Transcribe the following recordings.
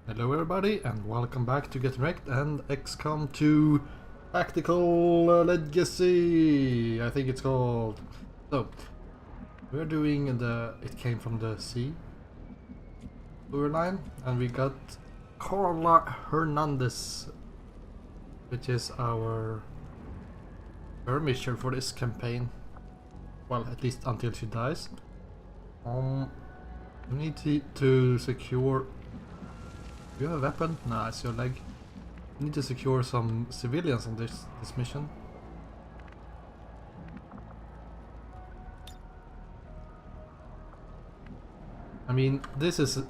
Hello everybody and welcome back to Getting Wrecked and XCOM 2 Tactical Legacy, I think it's called. So, we're doing it came from the sea sewer line, and we got Carla Hernandez, which is our mission for this campaign. Well, at least until she dies. We need to secure. Do you have a weapon? Nah, it's your leg. We need to secure some civilians on this mission. I mean, this is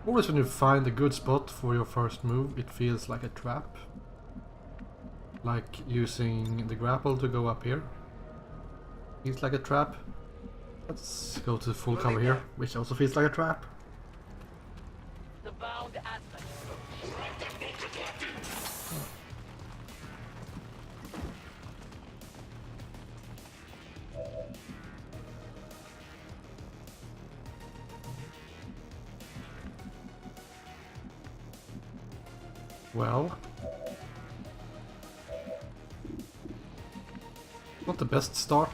always when you find a good spot for your first move, it feels like a trap. Like using the grapple to go up here. Feels like a trap. Let's go to full cover here, which also feels like a trap. Well, not the best start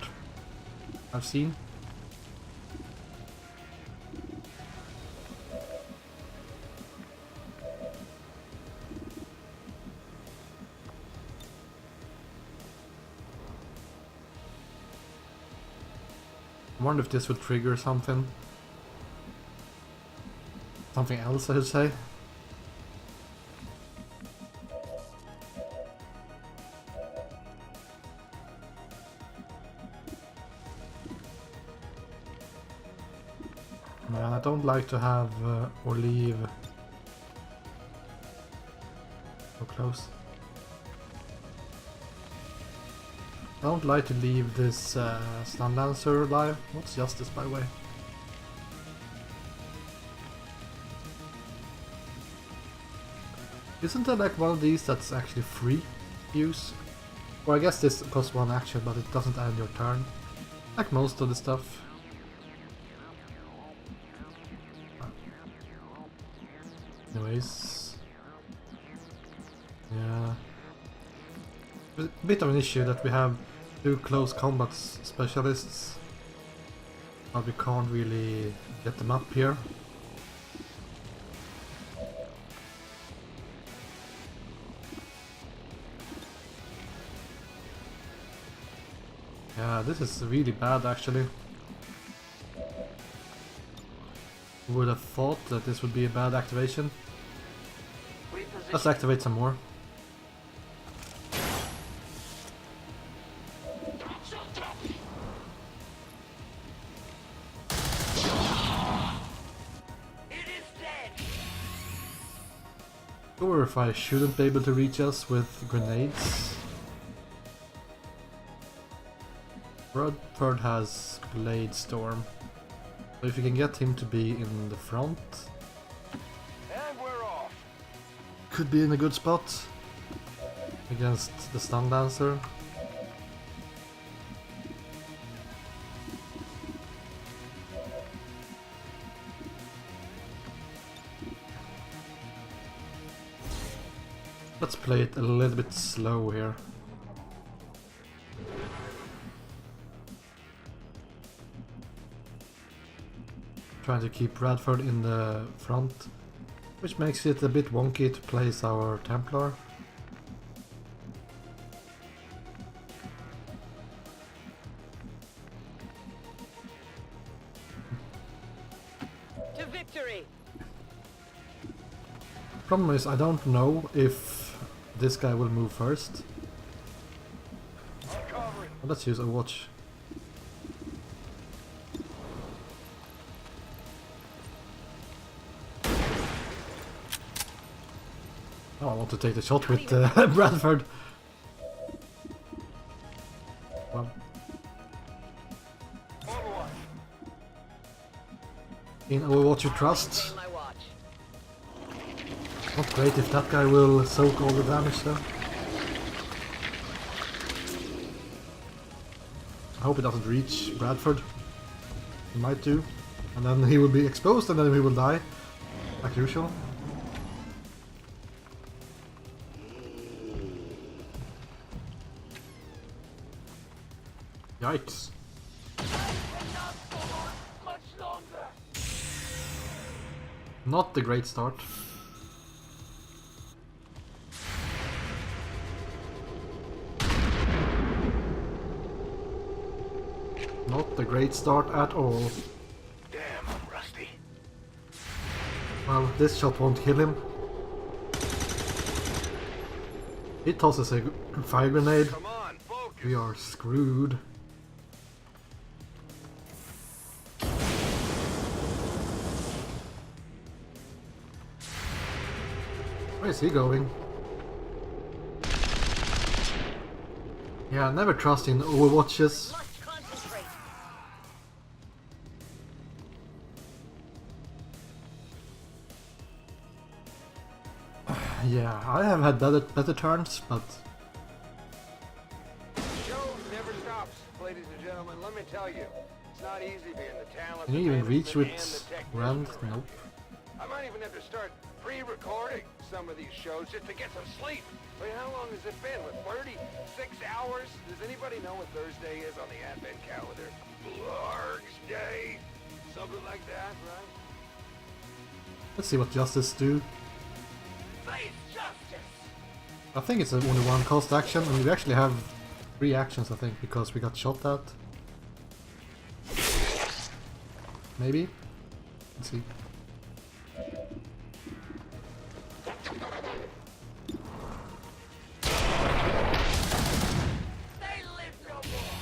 I've seen. I wonder if this will trigger something. Something else, I should say. Man, I don't like to have or leave so close. I don't like to leave this stun lancer alive. What's justice, by the way? Isn't there like one of these that's actually free use? Or I guess this costs one action, but it doesn't end your turn. Like most of the stuff. Anyways, yeah, it's a bit of an issue that we have two close combat specialists, but we can't really get them up here. Yeah, this is really bad actually. Who would have thought that this would be a bad activation? Let's activate some more. Or if I shouldn't be able to reach us with grenades. Bradford has Bladestorm. So if you can get him to be in the front, and we're off. could be in a good spot against the stun lancer. Let's play it a little bit slow here. Trying to keep Bradford in the front, which makes it a bit wonky to place our Templar. To victory. Problem is, I don't know if this guy will move first. Let's use a watch. Oh, I want to take the shot with Bradford. Well, in Overwatch you trust. Not great if that guy will soak all the damage though. I hope it doesn't reach Bradford. It might do. And then he will be exposed and then he will die. Like usual. Yikes. Not the great start. Not the great start at all. Damn, I'm rusty. Well, this shot won't kill him. He tosses a fire grenade. Come on, focus. We are screwed. Where is he going? Yeah, never trust in Overwatches. Must concentrate. Yeah, I have had better turns, but Show never stops, ladies and gentlemen. Let me tell you, it's not easy being the talent. can you even reach with Rand? Nope. I might even have to start pre-recording some of these shows just to get some sleep. Wait, how long has it been? With 36 hours? Does anybody know what Thursday is on the Advent calendar? Largs Day? Something like that, right? Let's see what Justice do. Face justice! I think it's only one cost action, and we actually have 3 actions, I think, because we got shot at. Maybe? Let's see. They live no more.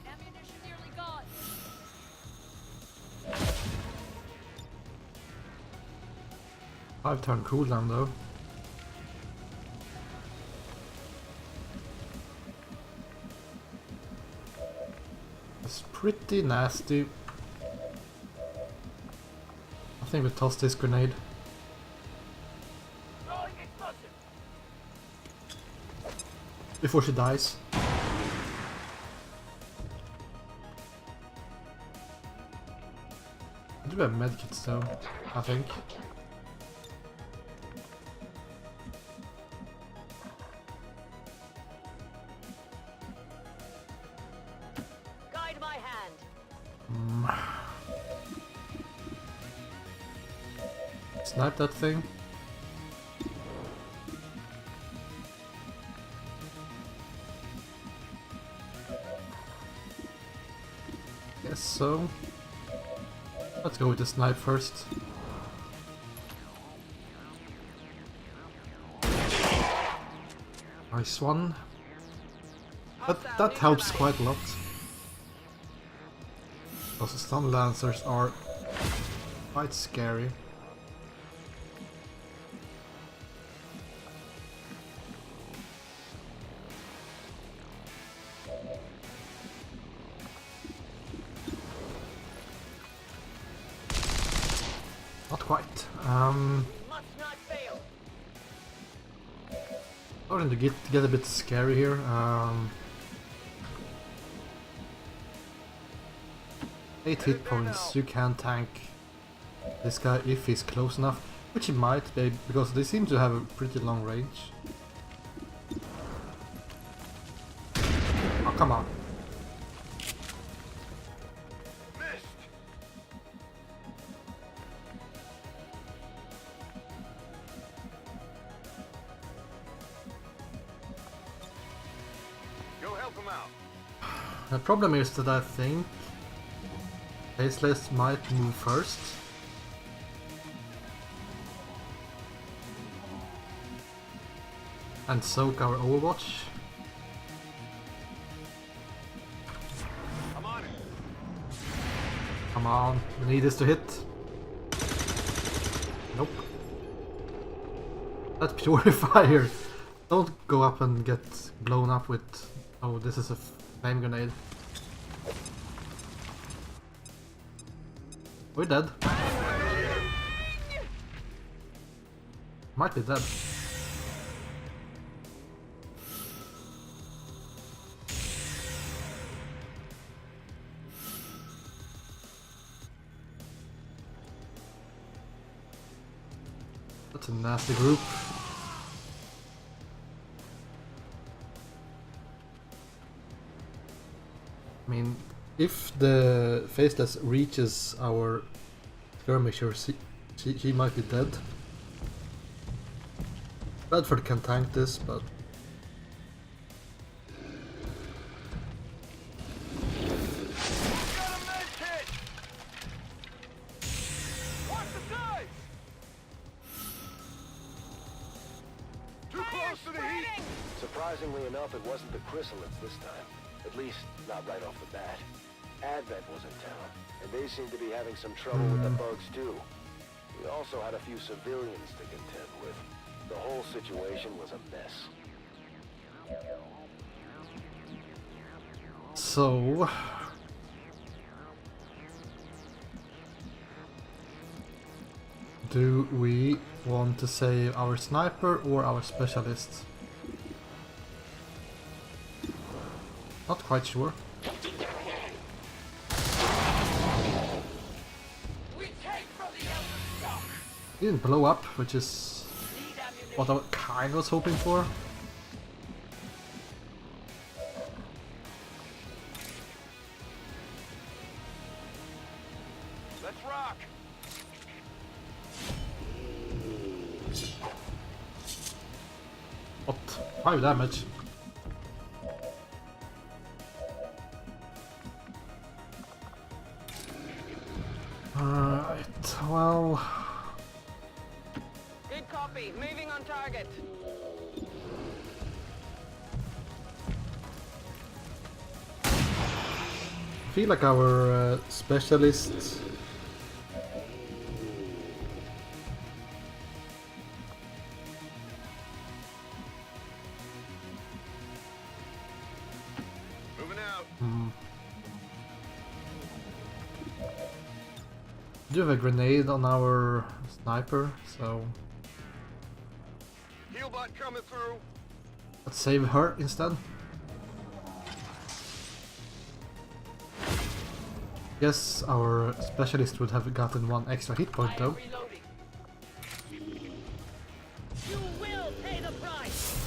Ammunition nearly gone. 5-turn cooldown though. It's pretty nasty. I think we tossed this grenade. Throwing explosive! Before she dies. I do have medkits though, I think. Guide my hand. Snipe that thing. Guess so. Let's go with the snipe first. Nice one. That helps quite a lot. Those stun lancers are quite scary. Not quite. Must not fail. Starting to get a bit scary here. 8 hit points. You can tank this guy if he's close enough, which he might be because they seem to have a pretty long range. Oh, come on. Missed! Go help him out. The problem is that I think Faceless might move first. And soak our Overwatch. I'm on it. Come on, we need this to hit. Nope. That's purifier. Don't go up and get blown up with... Oh, this is a flame grenade. We're dead. Might be dead. That's a nasty group. I mean, if the Faceless reaches our skirmisher, she might be dead. Bradford can tank this, but Got a med kit! Watch the guys! Too close to the heat! Surprisingly enough, it wasn't the chrysalids this time. At least, not right off the bat. Advent was in town, and they seemed to be having some trouble with the bugs too. We also had a few civilians to contend with. The whole situation was a mess. so do we want to save our sniper or our specialist? Not quite sure. He didn't blow up, which is what I kind of was hoping for. Let's rock! What? 5 damage. Alright, well... Good copy. Moving on target. I feel like our specialist... Moving out. do have a grenade on our sniper, so Healbot coming through. let's save her instead. Guess our specialist would have gotten 1 extra hit point though. Reloading. You will pay the price.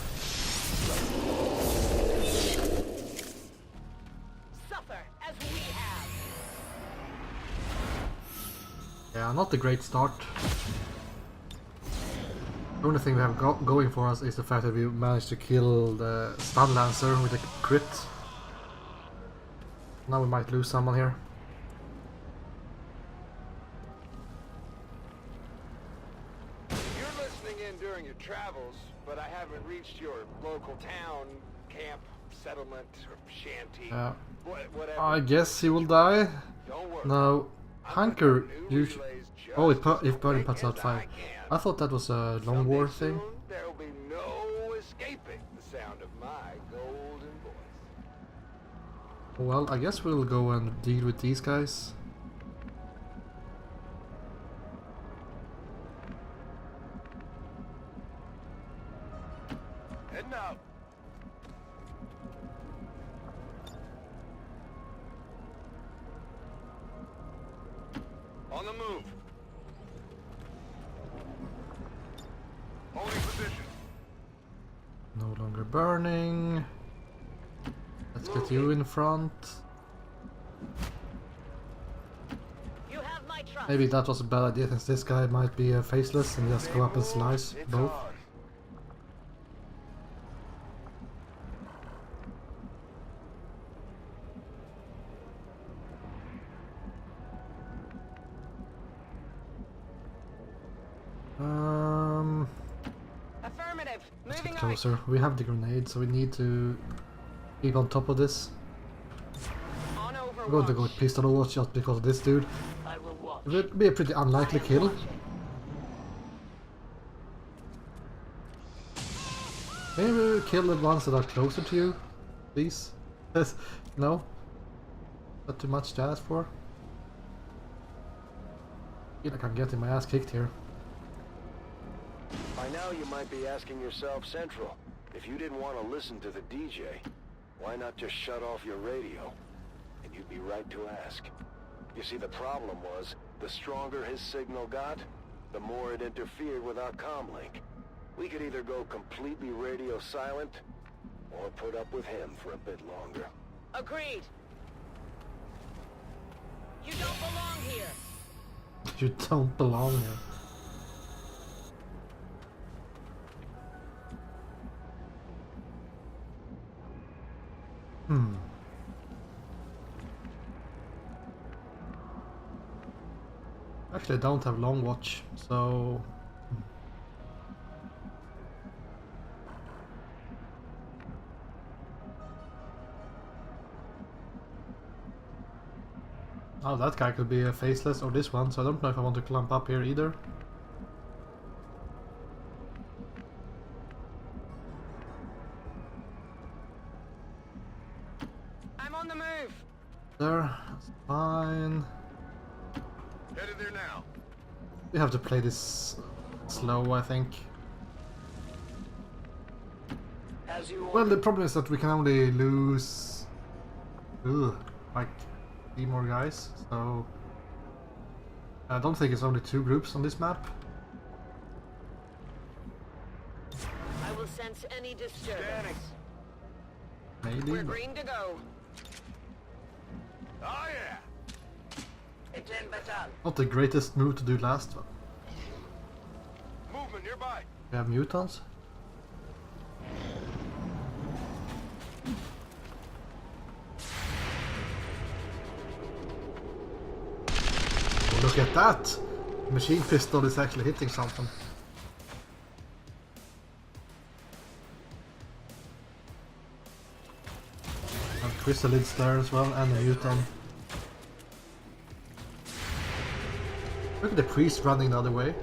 Suffer as we have. Yeah, not a great start. The only thing we have going for us is the fact that we managed to kill the stun lancer with a crit. Now we might lose someone here. You're listening in during your travels, but I haven't reached your local town, camp, settlement, or shanty. Yeah. Whatever. I guess he will die. Don't worry. Now, Hunker usually... Relays just Oh, as if burning quick puts out as 5. I can. I thought that was a long war Someday thing. soon, There'll be no escaping the sound of my golden voice. Well, I guess we'll go and deal with these guys. Heading out. On the move. Holding position. No longer burning. Let's get you in front. You have my trust. Maybe that was a bad idea since this guy might be faceless and just go up and slice It's both. on. Affirmative. Let's Moving get on. closer. We have the grenade, so we need to keep on top of this. On I'm going to go with Overwatch. pistol overwatch just because of this dude. I will watch. It would be a pretty unlikely kill. Maybe we kill the ones that are closer to you, please. No? Not too much to ask for. I feel like I'm getting my ass kicked here. By now you might be asking yourself, Central, if you didn't want to listen to the DJ, why not just shut off your radio? And you'd be right to ask. You see, the problem was, the stronger his signal got, the more it interfered with our comm link. We could either go completely radio silent, or put up with him for a bit longer. Agreed. You don't belong here. You don't belong here. Actually, I don't have long watch, so oh, that guy could be a faceless or this one, so I don't know if I want to clump up here either. I'm on the move. There, that's fine. Headed there now. We have to play this slow, I think. As you Well, the problem is that we can only lose like 3 more guys, so I don't think it's only 2 groups on this map. I will sense any disturbance. Maybe. We're but- green to go. Oh yeah. Not the greatest move to do last one. Movement nearby. We have mutants. Oh, look at that! Machine pistol is actually hitting something. And chrysalids there as well, and a mutant. Look at the priest running the other way.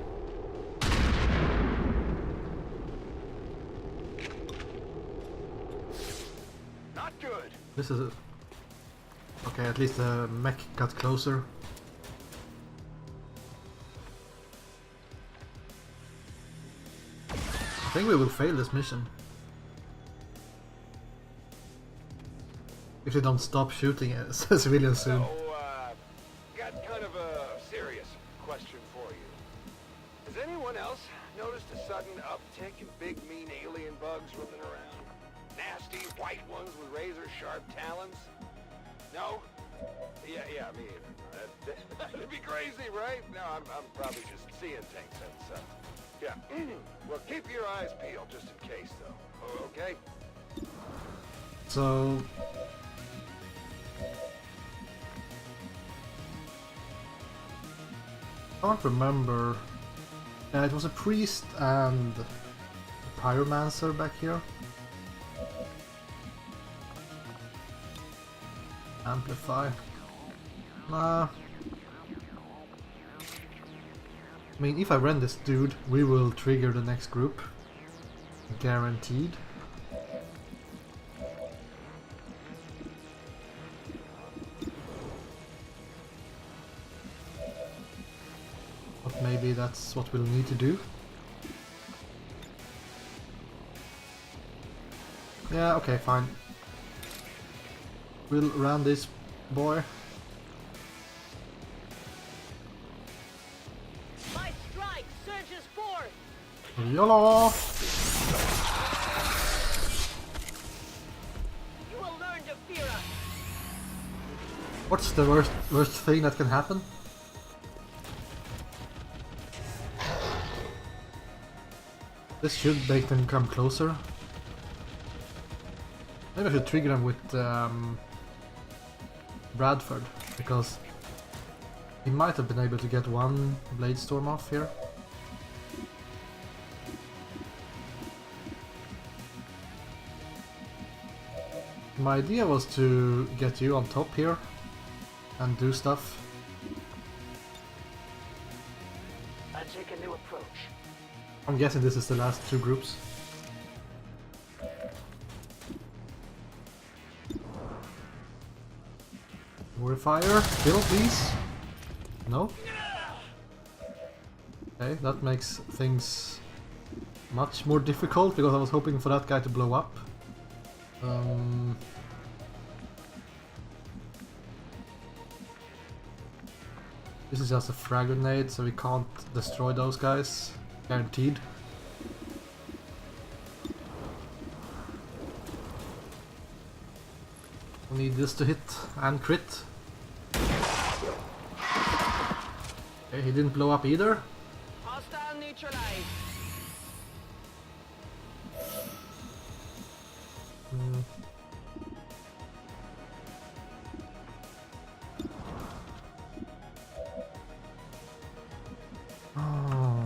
Not good. This is okay, at least the mech got closer. I think we will fail this mission. If they don't stop shooting civilians soon. So, got kind of a serious question for you. Has anyone else noticed a sudden uptick in big, mean alien bugs roaming around? Nasty white ones with razor-sharp talons? No? Yeah, me either. That'd be crazy, right? No, I'm probably just seeing things. That's, yeah. Well, keep your eyes peeled just in case, though. Okay? So I can't remember. It was a priest and a pyromancer back here. Amplify. Nah. I mean, if I run this dude, we will trigger the next group. Guaranteed. But maybe that's what we'll need to do. Yeah, okay, fine. We'll run this boy. My strike surges forth. YOLO! You will learn to fear us. What's the worst thing that can happen? This should make them come closer. Maybe I should trigger them with Bradford, because he might have been able to get one Bladestorm off here. My idea was to get you on top here and do stuff. I take a new approach. I'm guessing this is the last 2 groups. Fire, kill please. No? Okay, that makes things much more difficult because I was hoping for that guy to blow up. This is just a frag grenade, so we can't destroy those guys. Guaranteed. We need this to hit and crit. Okay, he didn't blow up either. Hostile neutralized. Hmm. Oh.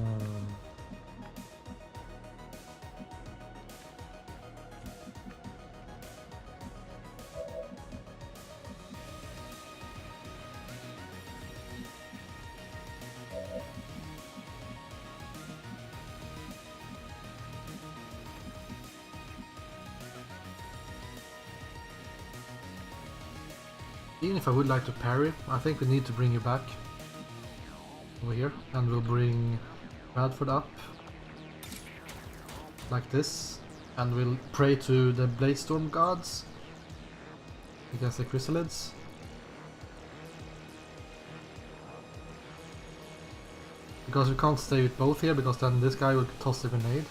Even if I would like to parry, I think we need to bring you back over here, and we'll bring Bradford up like this, and we'll pray to the Bladestorm gods against the chrysalids. Because we can't stay with both here, because then this guy will toss the grenade.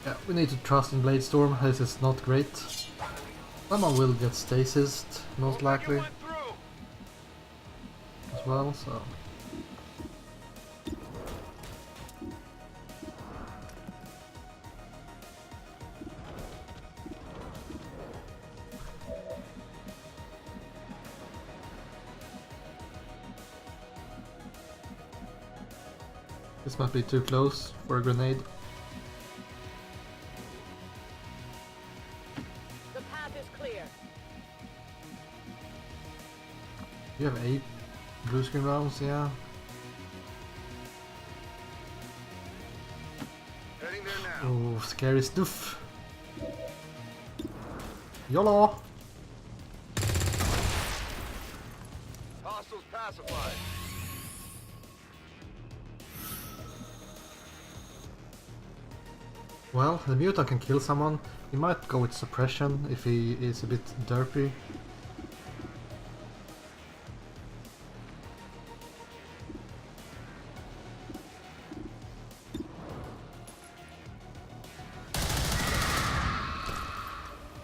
Yeah, we need to trust in Bladestorm. This is not great. Someone will get stasised, most likely, as well, so... This might be too close for a grenade. The path is clear. You have 8 blue screen rounds, yeah. Heading there now. Oh, scary stuff. YOLO! Hostiles pacified. Well, the mutant can kill someone. He might go with suppression if he is a bit derpy.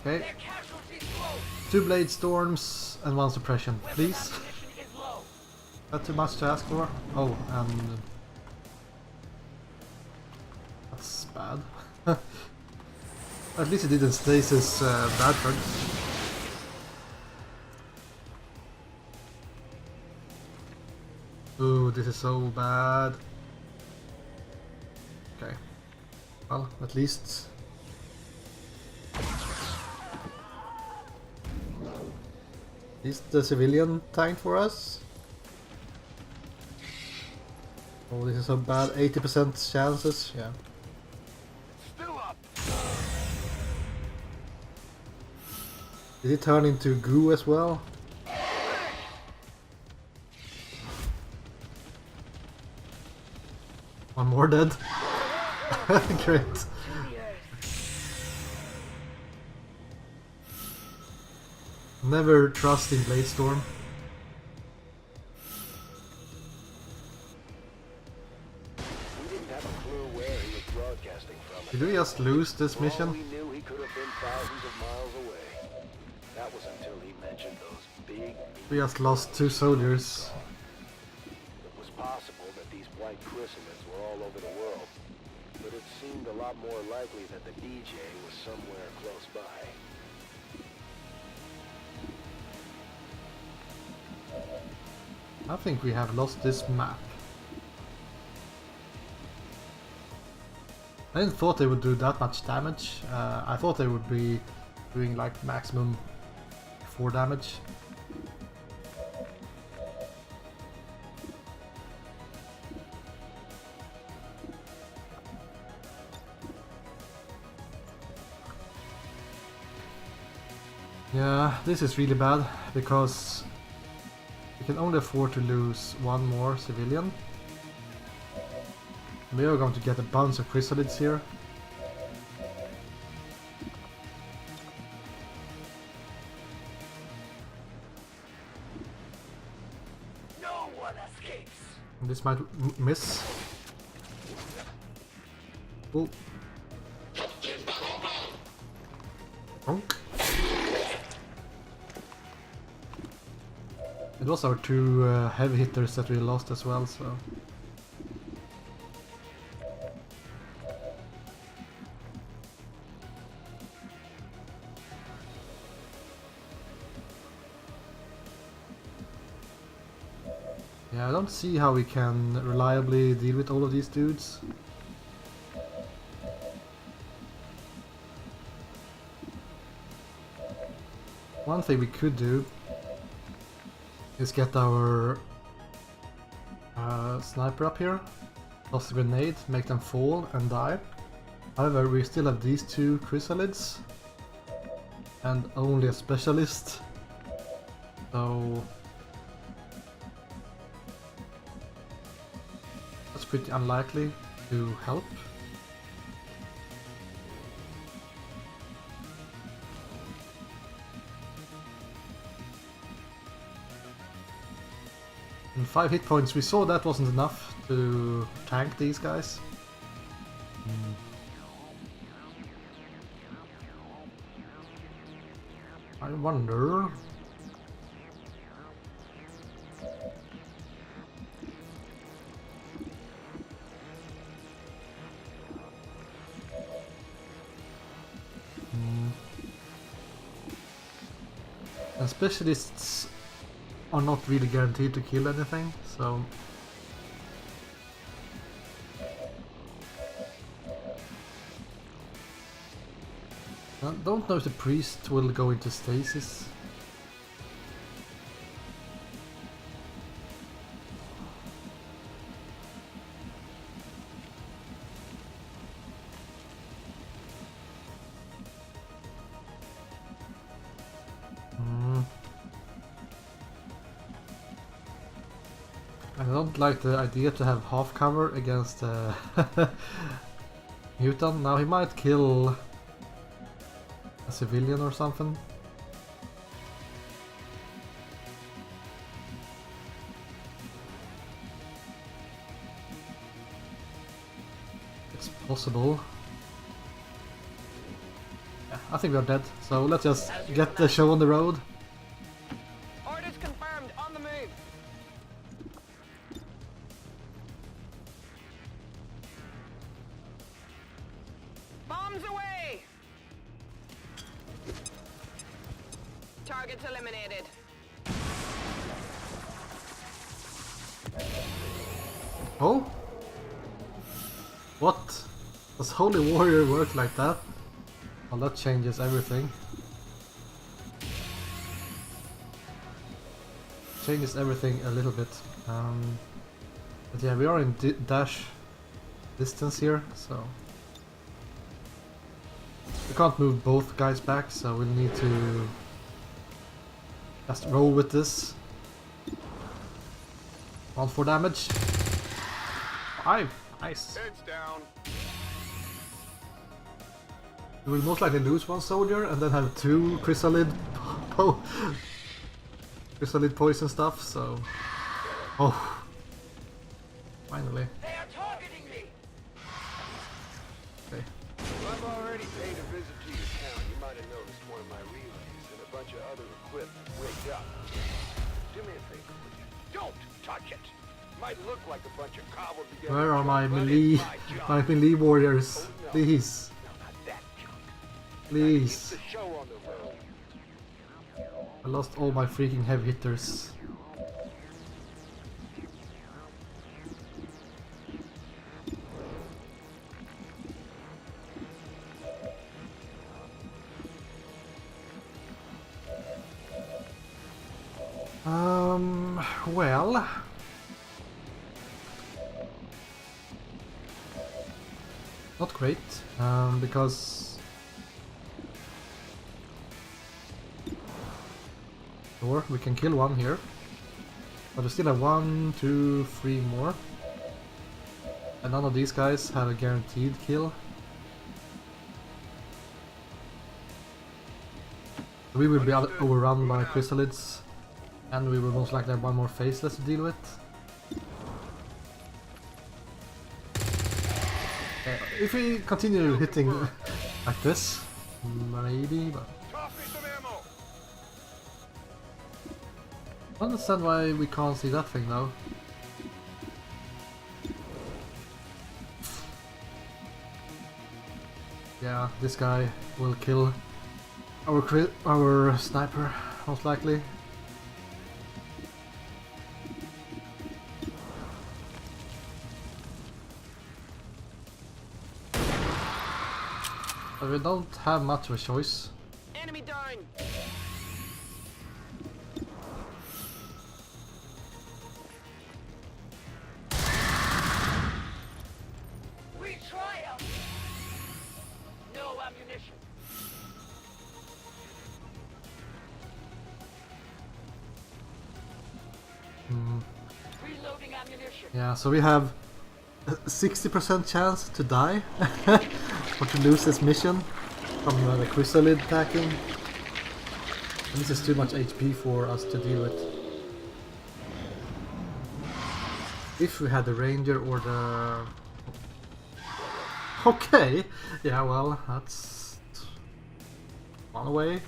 Okay. 2 Bladestorms and 1 suppression, please. Not too much to ask for. Oh, and... That's bad. At least he didn't stasis Bradford. Ooh, this is so bad. Okay. Well, at least... Is the civilian tanked for us? Oh, this is so bad. 80% chances, yeah. Still up. Did it turn into goo as well? One more dead. Great. Never trust in Bladestorm. We didn't have a clue where he was broadcasting from. Did we just lose this For all mission? we knew, he could have been thousands of miles away. That was until he mentioned those big... We just lost 2 soldiers. It was possible that these white chrysalids were all over the world, but it seemed a lot more likely that the DJ was somewhere close by. I think we have lost this map. I didn't thought they would do that much damage. I thought they would be doing like maximum 4 damage. Yeah, this is really bad because we can only afford to lose 1 more civilian. We are going to get a bunch of chrysalids here. No one has This might miss. Oh. Honk. It was our two heavy hitters that we lost as well, so... Yeah, I don't see how we can reliably deal with all of these dudes. One thing we could do is get our sniper up here, toss a grenade, make them fall and die. However, we still have these two chrysalids and only a specialist, so that's pretty unlikely to help. And 5 hit points, we saw that wasn't enough to tank these guys. I wonder... And specialists are not really guaranteed to kill anything, so... I don't know if the priest will go into stasis. I don't like the idea to have half cover against Mutant. Now he might kill a civilian or something. It's possible. Yeah, I think we're dead, so let's just get the show on the road. Orders confirmed. On the move. Bombs away. Targets eliminated. Oh? What? Does Holy Warrior work like that? Well, that changes everything. Changes everything a little bit. But yeah, we are in dash distance here, so... We can't move both guys back, so we'll need to just roll with this. 1 for damage. 5! Nice! Heads down. We will most likely lose 1 soldier and then have 2 chrysalid chrysalid poison stuff, so... Oh! Finally. They are targeting me. Okay. I've already paid a visit to your town. You might have noticed one of my relays and a bunch of other equipment rigged up. Do me a favor, would you? Don't touch it. Might look like a bunch of cobbled together. Where are my junk, but melee, it's my junk. my melee warriors? Oh, no. Please, No, not that junk. please. Keep the show on the road. I lost all my freaking heavy hitters. Well... Not great, because... Sure, we can kill one here. But we still have 1, 2, 3 more. And none of these guys have a guaranteed kill. We will be overrun by chrysalids. And we will most likely have 1 more faceless to deal with. If we continue hitting like this, maybe, but Toss me some ammo. I don't understand why we can't see that thing now. Yeah, this guy will kill our sniper, most likely. But we don't have much of a choice. Enemy down. We triumph! No ammunition. Reloading ammunition. Yeah, so we have a 60% chance to die or to lose this mission from the chrysalid attacking. And this is too much HP for us to deal with. If we had the ranger or the... Okay! Yeah, well, that's one way.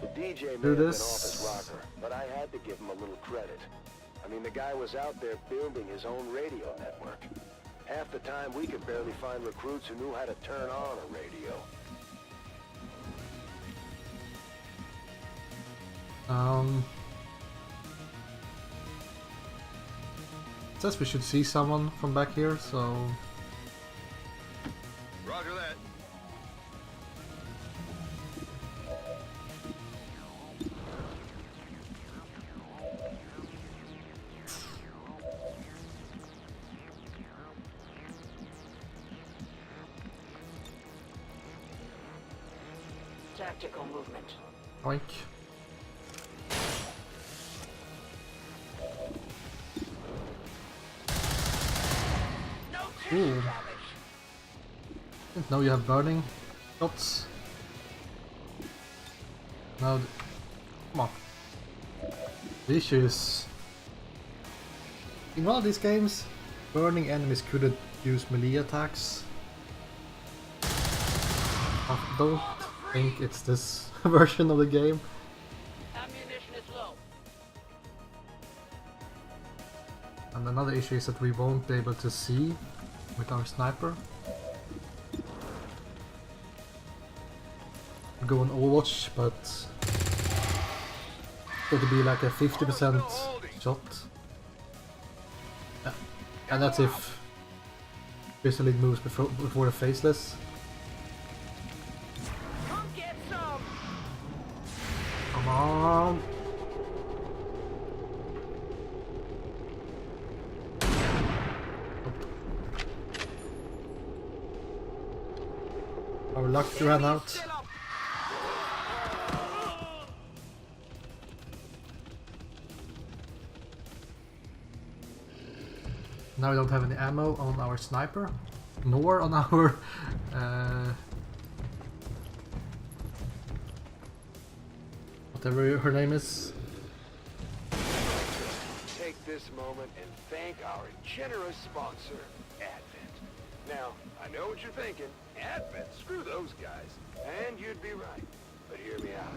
The DJ may have Do been off this. his rocker, but I had to give him a little credit. I mean, the guy was out there building his own radio network. Half the time, we could barely find recruits who knew how to turn on a radio. It says we should see someone from back here, so... Roger that. Tactical movement. Oink. No Ooh. damage. Now you have burning shots. Now, come on. The issue is, in one of these games, burning enemies couldn't use melee attacks. I don't think it's this version of the game. Ammunition is low. And another issue is that we won't be able to see with our sniper. Go on Overwatch, but it would be like a 50% shot. Yeah. And that's if Chrysalid moves before a faceless. Come get some. Come on! Our luck ran out. Still up. Now we don't have any ammo on our sniper, nor on our whatever her name is. Take this moment and thank our generous sponsor, Advent. Now, I know what you're thinking. Advent, screw those guys. And you'd be right. But hear me out.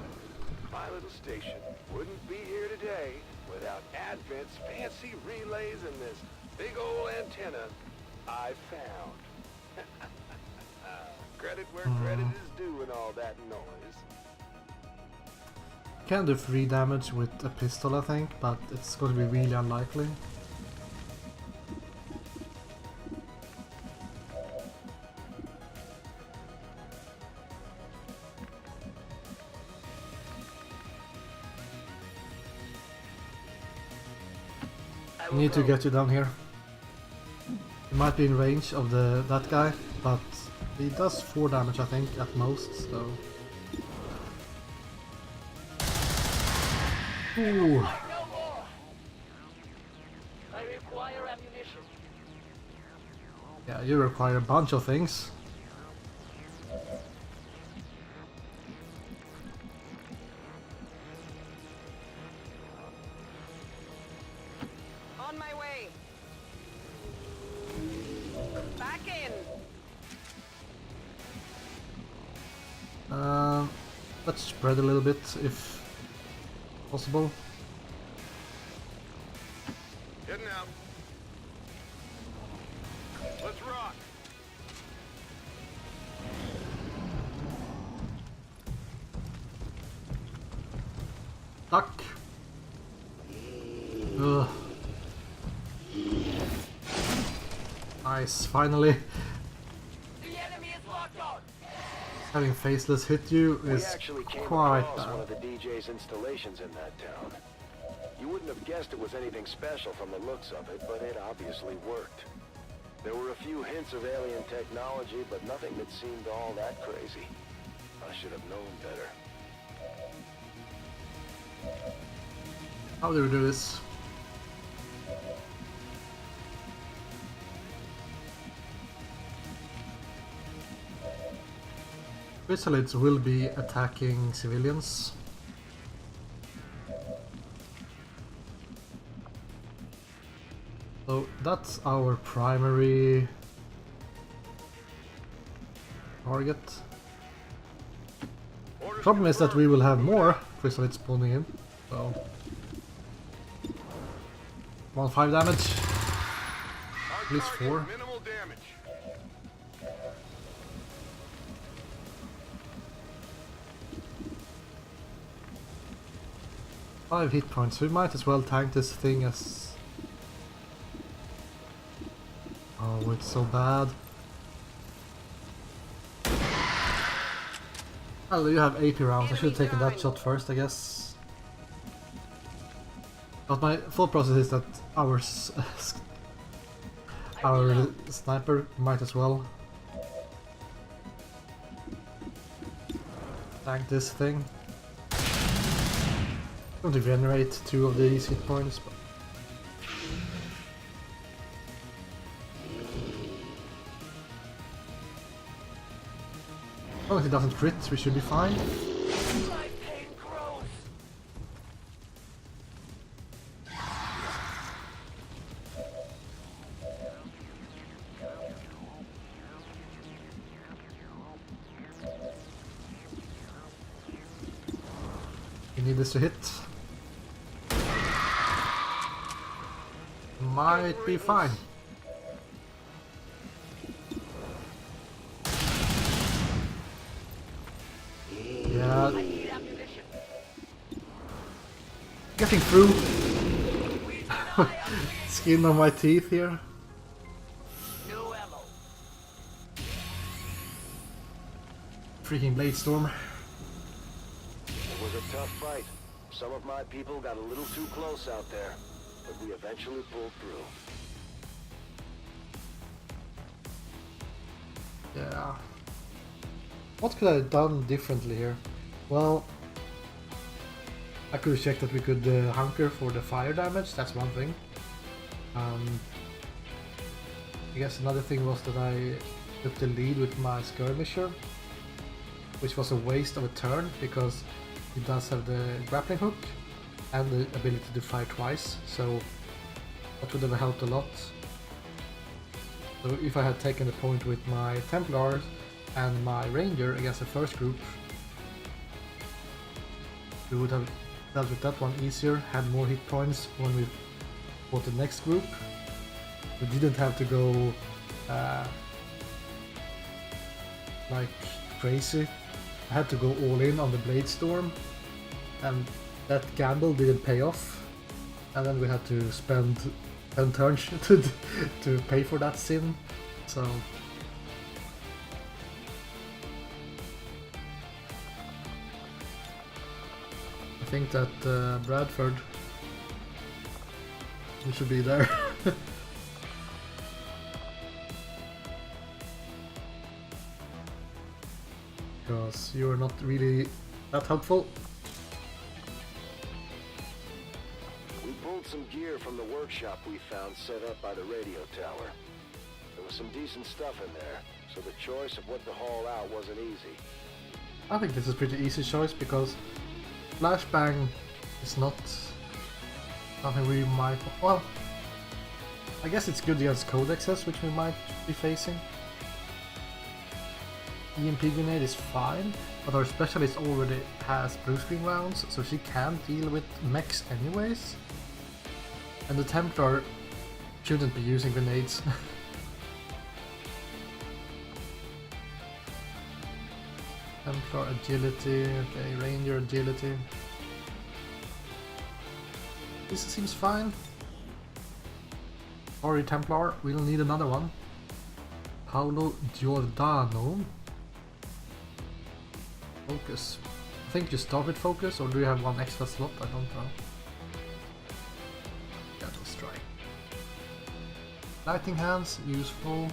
My little station wouldn't be here today without Advent's fancy relays and this big old antenna I found. Credit where credit is due and all that noise. Can do 3 damage with a pistol, I think, but it's going to be really unlikely. I need to get you down here. You might be in range of that guy, but he does 4 damage, I think, at most, so... Ooh. No more. I require ammunition. Yeah, you require a bunch of things. On my way. Back in. Let's spread a little bit if possible. Heading out. Let's rock. Duck. Ugh. Nice, finally. The enemy is locked on. Having Faceless hit you We is actually came quite across one bad. of the DJ's installations in that town. You wouldn't have guessed it was anything special from the looks of it, but it obviously worked. There were a few hints of alien technology, but nothing that seemed all that crazy. I should have known better. How do we do this? Chrysalids will be attacking civilians. So that's our primary target. Problem is that we will have more Chrysalids spawning in. So 1-5 damage. At least 4. Minimal damage. Five hit points. We might as well tank this thing as. Oh, it's so bad. Well, you have AP rounds. I should have taken that shot first, I guess. But my thought process is that our sniper might as well tank this thing. I'm going to generate 2 of these hit points. But as long as it doesn't crit, we should be fine. My pain grows. We need this to hit. Might be fine. Yeah. Getting through. Skin on my teeth here. New ammo. Freaking Bladestorm. It was a tough fight. Some of my people got a little too close out there, but we eventually pulled through. Yeah. What could I have done differently here? Well, I could have checked that we could hunker for the fire damage, that's one thing. I guess another thing was that I took the lead with my skirmisher, which was a waste of a turn because it does have the grappling hook and the ability to fire twice, so that would have helped a lot. So if I had taken the point with my Templars and my Ranger against the first group, we would have dealt with that one easier, had more hit points when we fought the next group. We didn't have to go like crazy. I had to go all in on the Bladestorm, and that gamble didn't pay off. And then we had to spend 10 turns to pay for that sin. So I think that Bradford, you should be there. Because you are not really that helpful. We pulled some gear from the workshop we found set up by the radio tower. There was some decent stuff in there, so the choice of what to haul out wasn't easy. I think this is a pretty easy choice because flashbang is not something we might. Well, I guess it's good against codexes, which we might be facing. EMP grenade is fine, but our specialist already has blue screen rounds, so she can't deal with mechs anyways. And the Templar shouldn't be using grenades. Templar agility, okay, Ranger agility. This seems fine. Sorry Templar, we'll need another one. Paolo Giordano. Focus. I think you start with focus, or do you have one extra slot? I don't know. Yeah, let's try. Lighting hands, useful.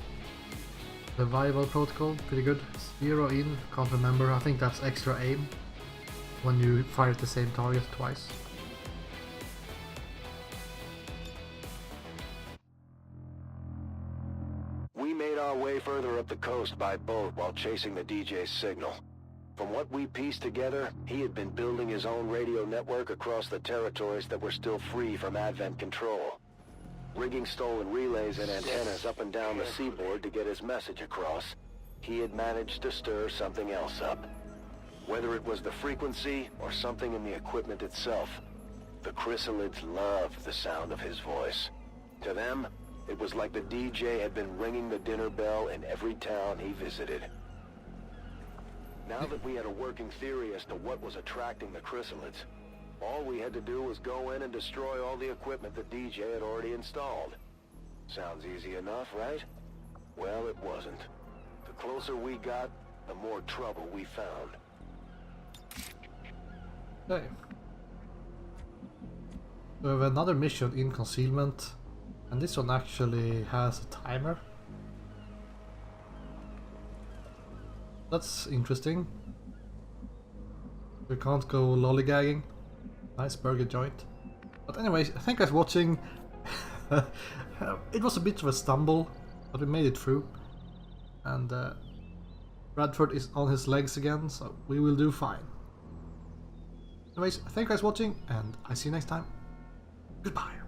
Revival protocol, pretty good. Zero in, can't remember. I think that's extra aim when you fire at the same target twice. We made our way further up the coast by boat while chasing the DJ's signal. From what we pieced together, he had been building his own radio network across the territories that were still free from Advent control. Rigging stolen relays and antennas up and down the seaboard to get his message across, he had managed to stir something else up. Whether it was the frequency or something in the equipment itself, the chrysalids loved the sound of his voice. To them, it was like the DJ had been ringing the dinner bell in every town he visited. Now that we had a working theory as to what was attracting the chrysalids, all we had to do was go in and destroy all the equipment the DJ had already installed. Sounds easy enough, right? Well, it wasn't. The closer we got, the more trouble we found. Okay. We have another mission in concealment, and this one actually has a timer. That's interesting. We can't go lollygagging. Nice burger joint. But anyways, thank you guys for watching. It was a bit of a stumble, but we made it through. And Bradford is on his legs again, so we will do fine. Anyways, thank you guys for watching, and I see you next time. Goodbye.